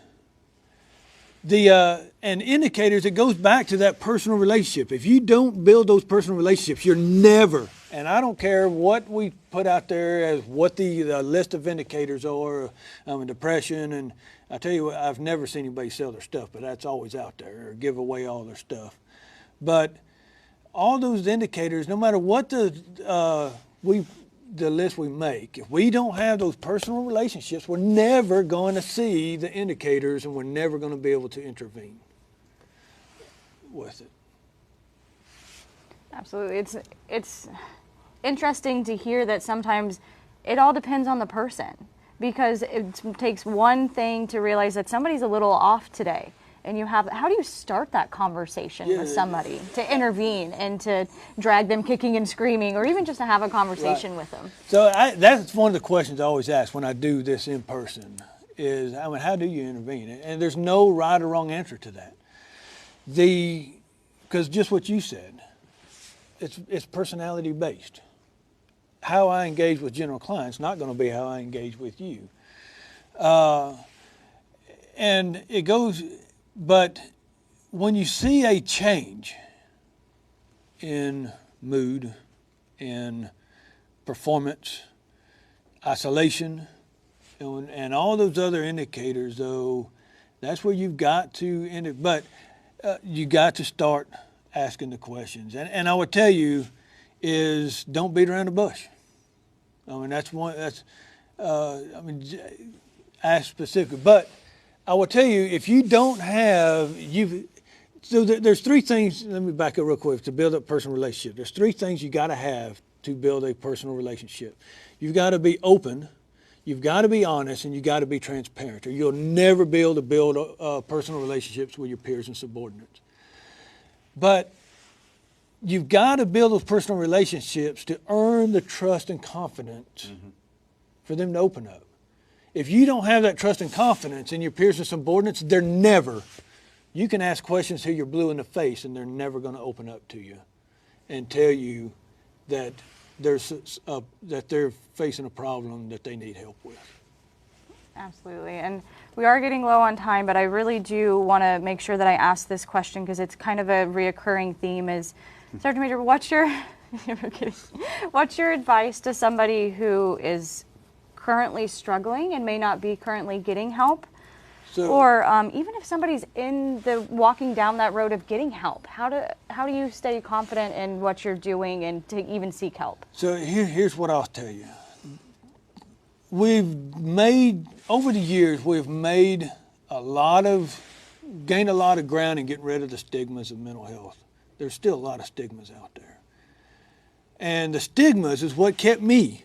And indicators, it goes back to that personal relationship. If you don't build those personal relationships, you're never, and I don't care what we put out there as what the list of indicators are, depression, and I tell you what, I've never seen anybody sell their stuff, but that's always out there, or give away all their stuff. But all those indicators, no matter what the list we make, if we don't have those personal relationships, we're never going to see the indicators, and we're never going to be able to intervene with it. Absolutely. It's interesting to hear that sometimes it all depends on the person, because it takes one thing to realize that somebody's a little off today. And how do you start that conversation with somebody to intervene and to drag them kicking and screaming, or even just to have a conversation with them? So that's one of the questions I always ask when I do this in person is, how do you intervene? And there's no right or wrong answer to that. Because just what you said, it's personality based. How I engage with General Kline is not going to be how I engage with you. And it goes... But when you see a change in mood, in performance, isolation, and all those other indicators, though, that's where you've got to end it. But you got to start asking the questions. And I would tell you, is don't beat around the bush. I mean, that's one, ask specific. But I will tell you, if you don't have, there's three things, let me back up real quick, to build a personal relationship. There's three things you got to have to build a personal relationship. You've got to be open, you've got to be honest, and you've got to be transparent, or you'll never be able to build personal relationships with your peers and subordinates. But you've got to build those personal relationships to earn the trust and confidence for them to open up. If you don't have that trust and confidence in your peers and subordinates, you can ask questions till you're blue in the face and they're never going to open up to you and tell you that that they're facing a problem that they need help with. Absolutely. And we are getting low on time, but I really do want to make sure that I ask this question because it's kind of a reoccurring theme is, Sergeant Major, what's your advice to somebody who is currently struggling and may not be currently getting help? Or even if somebody's walking down that road of getting help, how do you stay confident in what you're doing and to even seek help? So here's what I'll tell you. Over the years, we've gained a lot of ground in getting rid of the stigmas of mental health. There's still a lot of stigmas out there. And the stigmas is what kept me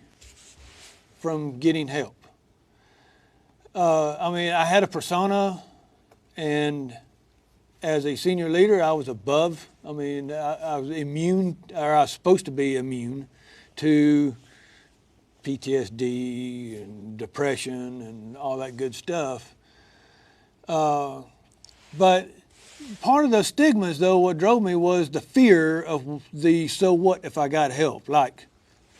from getting help. I had a persona, and as a senior leader, I was above. I was immune, or I was supposed to be immune to PTSD and depression and all that good stuff. But part of those stigmas, though, what drove me was the fear of so what if I got help? Like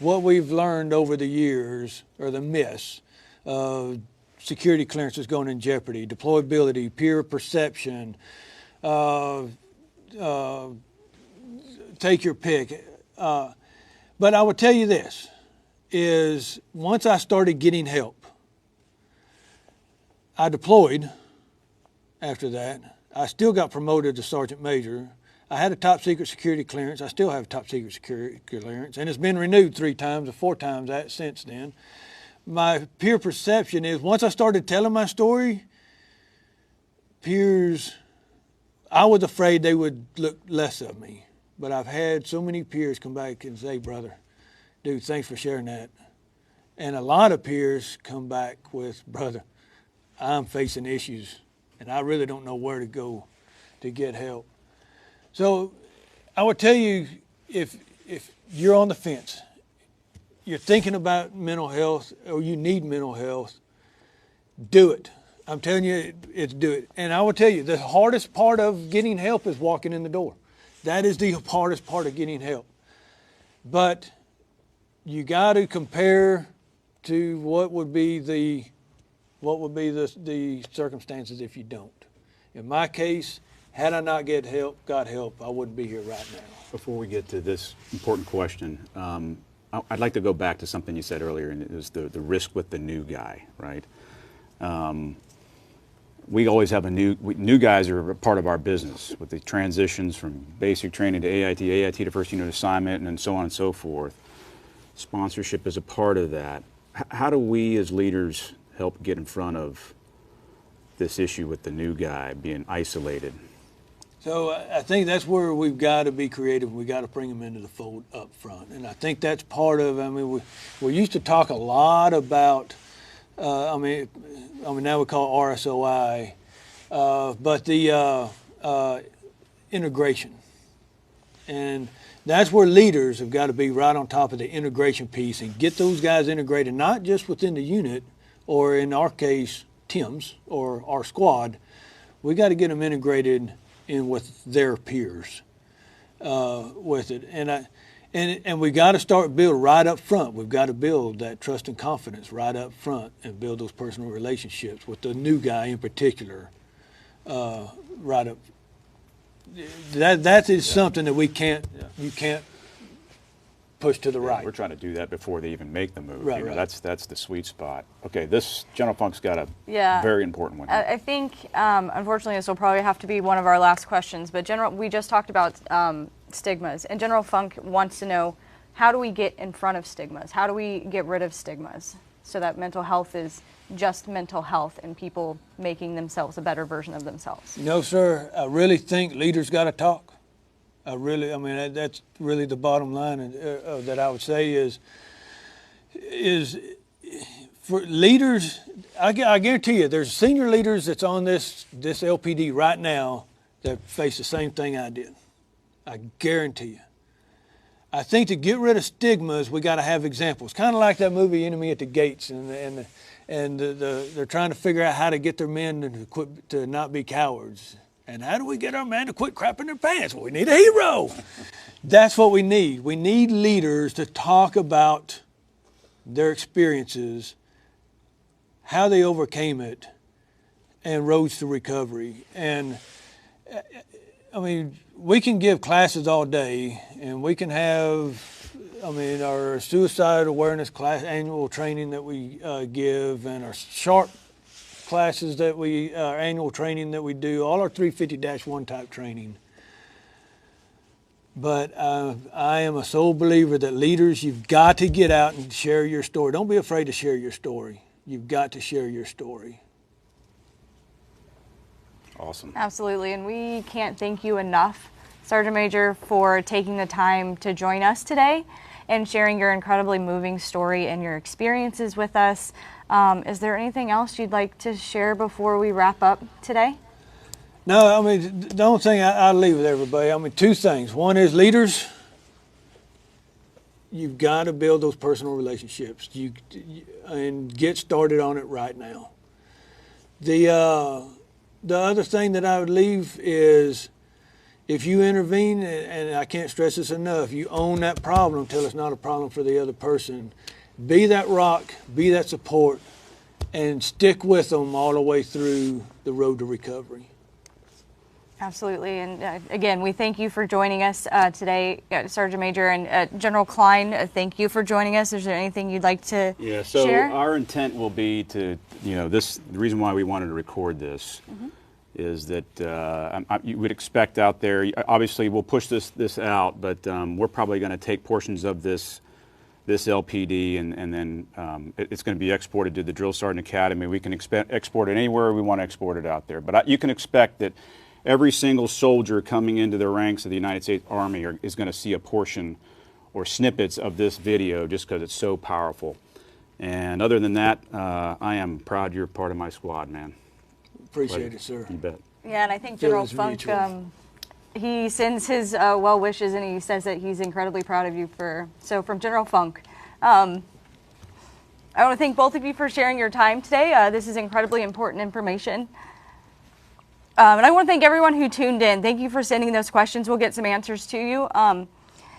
what we've learned over the years, or the myths of security clearances going in jeopardy, deployability, peer perception, take your pick. But I would tell you this, is once I started getting help, I deployed after that. I still got promoted to Sergeant Major. I had a top secret security clearance. I still have a top secret security clearance, and it's been renewed 3 times or 4 times since then. My peer perception is once I started telling my story, peers, I was afraid they would look less of me. But I've had so many peers come back and say, brother, dude, thanks for sharing that. And a lot of peers come back with, brother, I'm facing issues and I really don't know where to go to get help. So I would tell you, if you're on the fence, you're thinking about mental health, or you need mental health, do it. I'm telling you, do it. And I will tell you, the hardest part of getting help is walking in the door. That is the hardest part of getting help. But you got to compare to what would be the circumstances if you don't. In my case, had I not got help, I wouldn't be here right now. Before we get to this important question, I'd like to go back to something you said earlier, and it was the risk with the new guy, right? We always have new guys are a part of our business with the transitions from basic training to AIT to first unit assignment, and so on and so forth. Sponsorship is a part of that. How do we as leaders help get in front of this issue with the new guy being isolated? So I think that's where we've got to be creative. We've got to bring them into the fold up front. And I think that's part of, we used to talk a lot about, now we call RSOI, but the integration. And that's where leaders have got to be right on top of the integration piece and get those guys integrated, not just within the unit, or in our case, TIMS, or our squad. We got to get them integrated in with their peers with it. And we got to build right up front. We've got to build that trust and confidence right up front and build those personal relationships with the new guy in particular right up. That is something that you can't push to the right. We're trying to do that before they even make the move. Right. That's the sweet spot. Okay, this General Funk's got a very important one here. I think, unfortunately, this will probably have to be one of our last questions, but we just talked about stigmas, and General Funk wants to know, how do we get in front of stigmas? How do we get rid of stigmas so that mental health is just mental health and people making themselves a better version of themselves? No, sir. I really think leaders got to talk. I mean, that's really the bottom line that I would say is for leaders. I guarantee you, there's senior leaders that's on this LPD right now that face the same thing I did. I guarantee you. I think to get rid of stigmas, we got to have examples. Kind of like that movie Enemy at the Gates, and they're trying to figure out how to get their men to not be cowards. And how do we get our men to quit crapping their pants? Well, we need a hero. That's what we need. We need leaders to talk about their experiences, how they overcame it, and roads to recovery. And I mean, we can give classes all day, and we can have, our suicide awareness class, annual training that we give, and our SHARP classes that our annual training that we do, all our 350-1 type training. But I am a sole believer that leaders, you've got to get out and share your story. Don't be afraid to share your story. You've got to share your story. Awesome. Absolutely, and we can't thank you enough, Sergeant Major, for taking the time to join us today and sharing your incredibly moving story and your experiences with us. Is there anything else you'd like to share before we wrap up today? No, the only thing I leave with everybody, two things. One is leaders, you've got to build those personal relationships and get started on it right now. The other thing that I would leave is if you intervene, and I can't stress this enough, you own that problem until it's not a problem for the other person. Be that rock, be that support, and stick with them all the way through the road to recovery. Absolutely, and again, we thank you for joining us today, Sergeant Major, and General Kline, thank you for joining us. Is there anything you'd like to share? Our intent will be to, the reason why we wanted to record this is that you would expect out there, obviously we'll push this out, but we're probably going to take portions of this LPD and then it's going to be exported to the Drill Sergeant Academy. We can export it anywhere we want to export it out there. But you can expect that every single soldier coming into the ranks of the United States Army is going to see a portion or snippets of this video just because it's so powerful. And other than that, I am proud you're part of my squad, man. Appreciate it, sir. You bet. Yeah, and I think General Funk, he sends his well wishes, and he says that he's incredibly proud of you from General Funk. I want to thank both of you for sharing your time today. This is incredibly important information. And I want to thank everyone who tuned in. Thank you for sending those questions. We'll get some answers to you.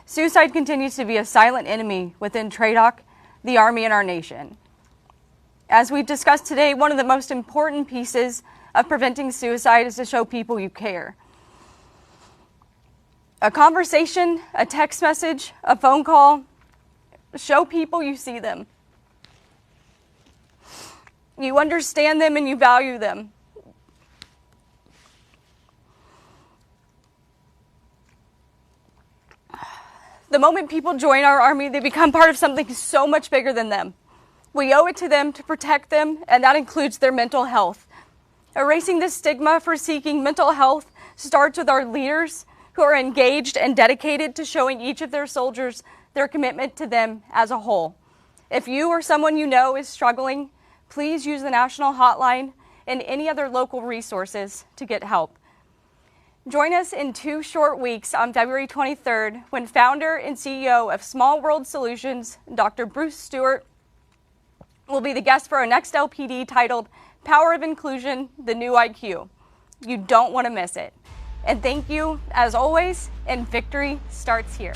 Suicide continues to be a silent enemy within TRADOC, the Army, and our nation. As we've discussed today, one of the most important pieces of preventing suicide is to show people you care. A conversation, a text message, a phone call, show people you see them. You understand them and you value them. The moment people join our Army, they become part of something so much bigger than them. We owe it to them to protect them, and that includes their mental health. Erasing the stigma for seeking mental health starts with our leaders who are engaged and dedicated to showing each of their soldiers their commitment to them as a whole. If you or someone you know is struggling, please use the national hotline and any other local resources to get help. Join us in 2 short weeks on February 23rd when founder and CEO of Small World Solutions, Dr. Bruce Stewart, will be the guest for our next LPD titled Power of Inclusion, the New IQ. You don't want to miss it. And thank you, as always, and victory starts here.